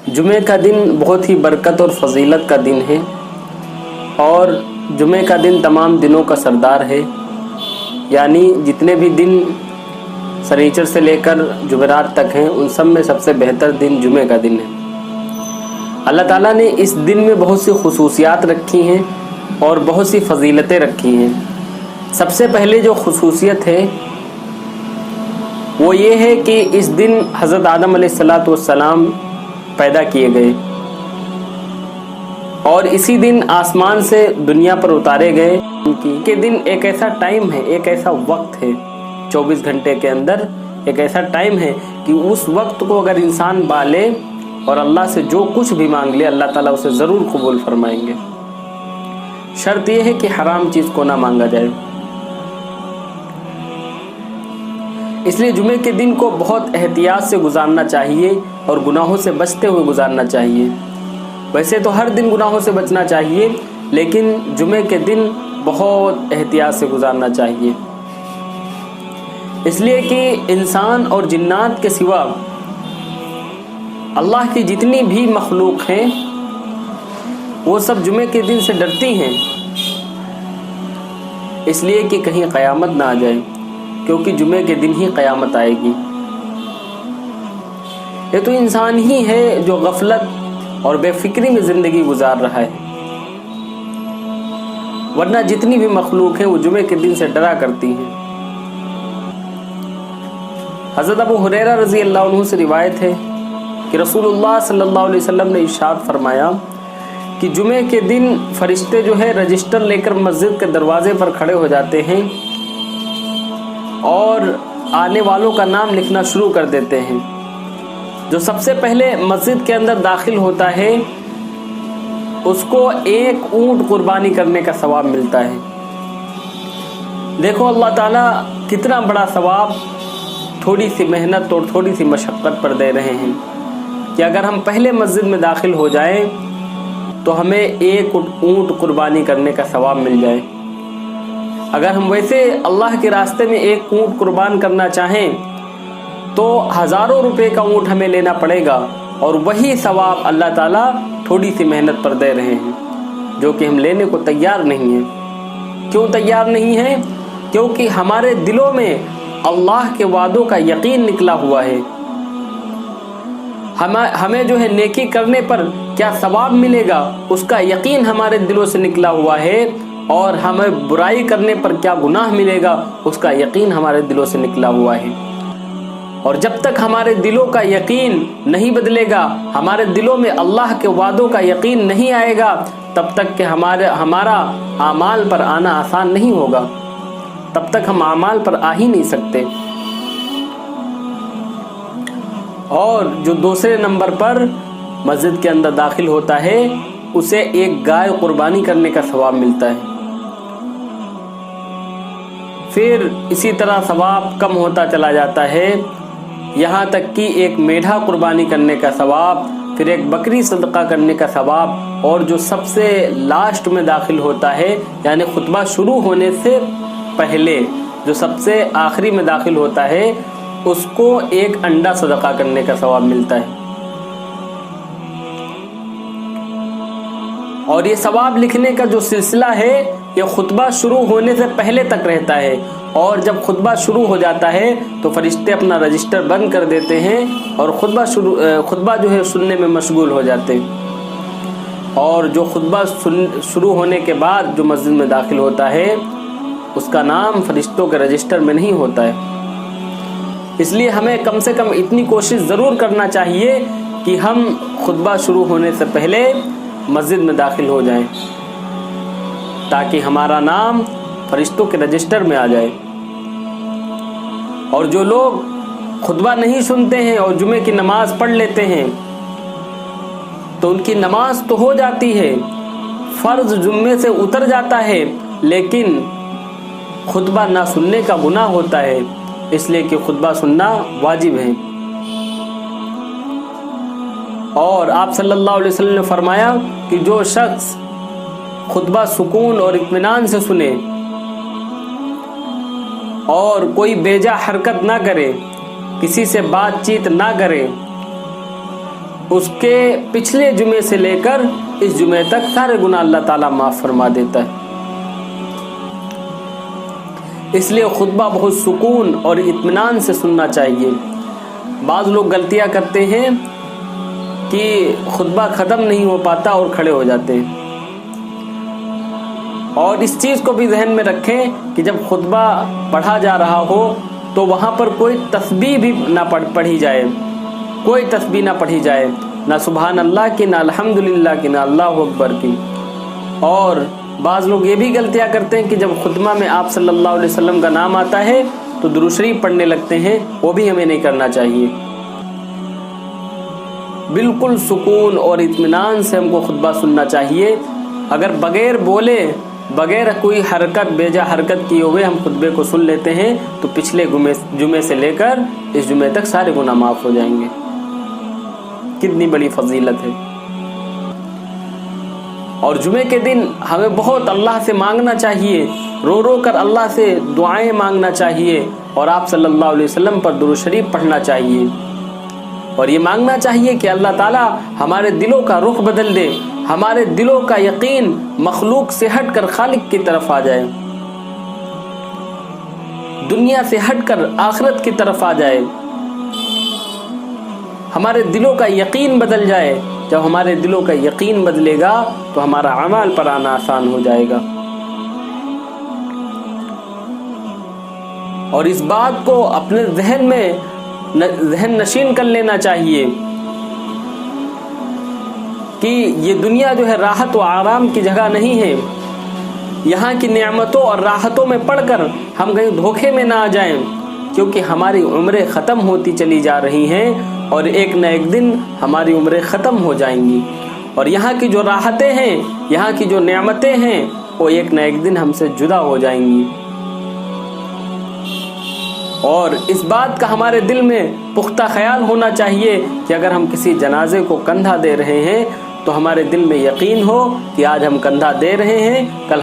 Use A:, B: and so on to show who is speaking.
A: جمعے کا دن بہت ہی برکت اور فضیلت کا دن ہے، اور جمعے کا دن تمام دنوں کا سردار ہے، یعنی جتنے بھی دن سنیچر سے لے کر جمعرات تک ہیں ان سب میں سب سے بہتر دن جمعے کا دن ہے۔ اللہ تعالیٰ نے اس دن میں بہت سی خصوصیات رکھی ہیں اور بہت سی فضیلتیں رکھی ہیں۔ سب سے پہلے جو خصوصیت ہے وہ یہ ہے کہ اس دن حضرت آدم علیہ السلام پیدا کیے گئے، اور اسی دن آسمان سے دنیا پر اتارے گئے۔ کہ دن ایک ایسا ٹائم ہے، ایک ایسا وقت ہے 24 گھنٹے کے اندر، ایک ایسا ٹائم ہے کہ اس وقت کو اگر انسان پالے اور اللہ سے جو کچھ بھی مانگ لے اللہ تعالیٰ اسے ضرور قبول فرمائیں گے۔ شرط یہ ہے کہ حرام چیز کو نہ مانگا جائے۔ اس لیے جمعے کے دن کو بہت احتیاط سے گزارنا چاہیے اور گناہوں سے بچتے ہوئے گزارنا چاہیے۔ ویسے تو ہر دن گناہوں سے بچنا چاہیے، لیکن جمعے کے دن بہت احتیاط سے گزارنا چاہیے، اس لیے کہ انسان اور جنات کے سوا اللہ کی جتنی بھی مخلوق ہیں وہ سب جمعے کے دن سے ڈرتی ہیں، اس لیے کہ کہیں قیامت نہ آ جائے، کیونکہ جمعے کے دن ہی قیامت آئے گی۔ یہ تو انسان ہی ہے جو غفلت اور بے فکری میں زندگی گزار رہا ہے، ورنہ جتنی بھی مخلوق ہیں وہ جمعے کے دن سے ڈرا کرتی ہیں۔ حضرت ابو ہریرہ رضی اللہ عنہ سے روایت ہے کہ رسول اللہ صلی اللہ علیہ وسلم نے ارشاد فرمایا کہ جمعے کے دن فرشتے جو ہے رجسٹر لے کر مسجد کے دروازے پر کھڑے ہو جاتے ہیں اور آنے والوں کا نام لکھنا شروع کر دیتے ہیں۔ جو سب سے پہلے مسجد کے اندر داخل ہوتا ہے اس کو ایک اونٹ قربانی کرنے کا ثواب ملتا ہے۔ دیکھو اللہ تعالیٰ کتنا بڑا ثواب تھوڑی سی محنت اور تھوڑی سی مشقت پر دے رہے ہیں کہ اگر ہم پہلے مسجد میں داخل ہو جائیں تو ہمیں ایک اونٹ قربانی کرنے کا ثواب مل جائے۔ اگر ہم ویسے اللہ کے راستے میں ایک اونٹ قربان کرنا چاہیں تو ہزاروں روپے کا اونٹ ہمیں لینا پڑے گا، اور وہی ثواب اللہ تعالیٰ تھوڑی سی محنت پر دے رہے ہیں، جو کہ ہم لینے کو تیار نہیں ہیں۔ کیوں تیار نہیں ہیں؟ کیونکہ ہمارے دلوں میں اللہ کے وعدوں کا یقین نکلا ہوا ہے۔ ہمیں جو ہے نیکی کرنے پر کیا ثواب ملے گا اس کا یقین ہمارے دلوں سے نکلا ہوا ہے، اور ہمیں برائی کرنے پر کیا گناہ ملے گا اس کا یقین ہمارے دلوں سے نکلا ہوا ہے۔ اور جب تک ہمارے دلوں کا یقین نہیں بدلے گا، ہمارے دلوں میں اللہ کے وعدوں کا یقین نہیں آئے گا، تب تک کہ ہمارا اعمال پر آنا آسان نہیں ہوگا، تب تک ہم اعمال پر آ ہی نہیں سکتے۔ اور جو دوسرے نمبر پر مسجد کے اندر داخل ہوتا ہے اسے ایک گائے قربانی کرنے کا ثواب ملتا ہے۔ پھر اسی طرح ثواب کم ہوتا چلا جاتا ہے، یہاں تک کہ ایک میڈھا قربانی کرنے کا ثواب، پھر ایک بکری صدقہ کرنے کا ثواب، اور جو سب سے لاسٹ میں داخل ہوتا ہے یعنی خطبہ شروع ہونے سے پہلے جو سب سے آخری میں داخل ہوتا ہے اس کو ایک انڈا صدقہ کرنے کا ثواب ملتا ہے۔ اور یہ ثواب لکھنے کا جو سلسلہ ہے یہ خطبہ شروع ہونے سے پہلے تک رہتا ہے، اور جب خطبہ شروع ہو جاتا ہے تو فرشتے اپنا رجسٹر بند کر دیتے ہیں اور خطبہ جو ہے سننے میں مشغول ہو جاتے ہیں۔ اور جو خطبہ شروع ہونے کے بعد جو مسجد میں داخل ہوتا ہے اس کا نام فرشتوں کے رجسٹر میں نہیں ہوتا ہے۔ اس لیے ہمیں کم سے کم اتنی کوشش ضرور کرنا چاہیے کہ ہم خطبہ شروع ہونے سے پہلے مسجد میں داخل ہو جائیں تاکہ ہمارا نام فرشتوں کے رجسٹر میں آ جائے۔ اور جو لوگ خطبہ نہیں سنتے ہیں اور جمعے کی نماز پڑھ لیتے ہیں تو ان کی نماز تو ہو جاتی ہے، فرض جمعے سے اتر جاتا ہے، لیکن خطبہ نہ سننے کا گناہ ہوتا ہے، اس لیے کہ خطبہ سننا واجب ہے۔ اور آپ صلی اللہ علیہ وسلم نے فرمایا کہ جو شخص خطبہ سکون اور اطمینان سے سنے اور کوئی بیجا حرکت نہ کرے، کسی سے بات چیت نہ کرے، اس کے پچھلے جمعے سے لے کر اس جمعے تک سارے گناہ اللہ تعالیٰ معاف فرما دیتا ہے۔ اس لیے خطبہ بہت سکون اور اطمینان سے سننا چاہیے۔ بعض لوگ غلطیاں کرتے ہیں کہ خطبہ ختم نہیں ہو پاتا اور کھڑے ہو جاتے ہیں، اور اس چیز کو بھی ذہن میں رکھیں کہ جب خطبہ پڑھا جا رہا ہو تو وہاں پر کوئی تسبیح بھی نہ پڑھی جائے، کوئی تسبیح نہ پڑھی جائے، نہ سبحان اللہ کی، نہ الحمدللہ کی، نہ اللہ اکبر کی۔ اور بعض لوگ یہ بھی غلطیاں کرتے ہیں کہ جب خطبہ میں آپ صلی اللہ علیہ وسلم کا نام آتا ہے تو درود شریف پڑھنے لگتے ہیں، وہ بھی ہمیں نہیں کرنا چاہیے۔ بالکل سکون اور اطمینان سے ہم کو خطبہ سننا چاہیے۔ اگر بغیر بولے، بغیر کوئی حرکت، بیجا حرکت کیے ہوئے ہم خطبے کو سن لیتے ہیں تو پچھلے جمعے سے لے کر اس جمعے تک سارے گناہ معاف ہو جائیں گے۔ کتنی بڑی فضیلت ہے۔ اور جمعے کے دن ہمیں بہت اللہ سے مانگنا چاہیے، رو رو کر اللہ سے دعائیں مانگنا چاہیے، اور آپ صلی اللہ علیہ وسلم پر درود شریف پڑھنا چاہیے، اور یہ مانگنا چاہیے کہ اللہ تعالیٰ ہمارے دلوں کا رخ بدل دے، ہمارے دلوں کا یقین مخلوق سے ہٹ کر خالق کی طرف آ جائے، دنیا سے ہٹ کر آخرت کی طرف آ جائے، ہمارے دلوں کا یقین بدل جائے۔ جب ہمارے دلوں کا یقین بدلے گا تو ہمارا عمل پر آنا آسان ہو جائے گا۔ اور اس بات کو اپنے ذہن نشین کر لینا چاہیے کہ یہ دنیا جو ہے راحت و آرام کی جگہ نہیں ہے۔ یہاں کی نعمتوں اور راحتوں میں پڑھ کر ہم کہیں دھوکے میں نہ آ جائیں، کیونکہ ہماری عمریں ختم ہوتی چلی جا رہی ہیں، اور ایک نہ ایک دن ہماری عمریں ختم ہو جائیں گی، اور یہاں کی جو راحتیں ہیں، یہاں کی جو نعمتیں ہیں، وہ ایک نہ ایک دن ہم سے جدا ہو جائیں گی۔ اور اس بات کا ہمارے دل میں پختہ خیال ہونا چاہیے کہ اگر ہم کسی جنازے کو کندھا دے رہے ہیں تو ہمارے دل میں یقین ہو کہ آج ہم کندھا دے رہے ہیں، کل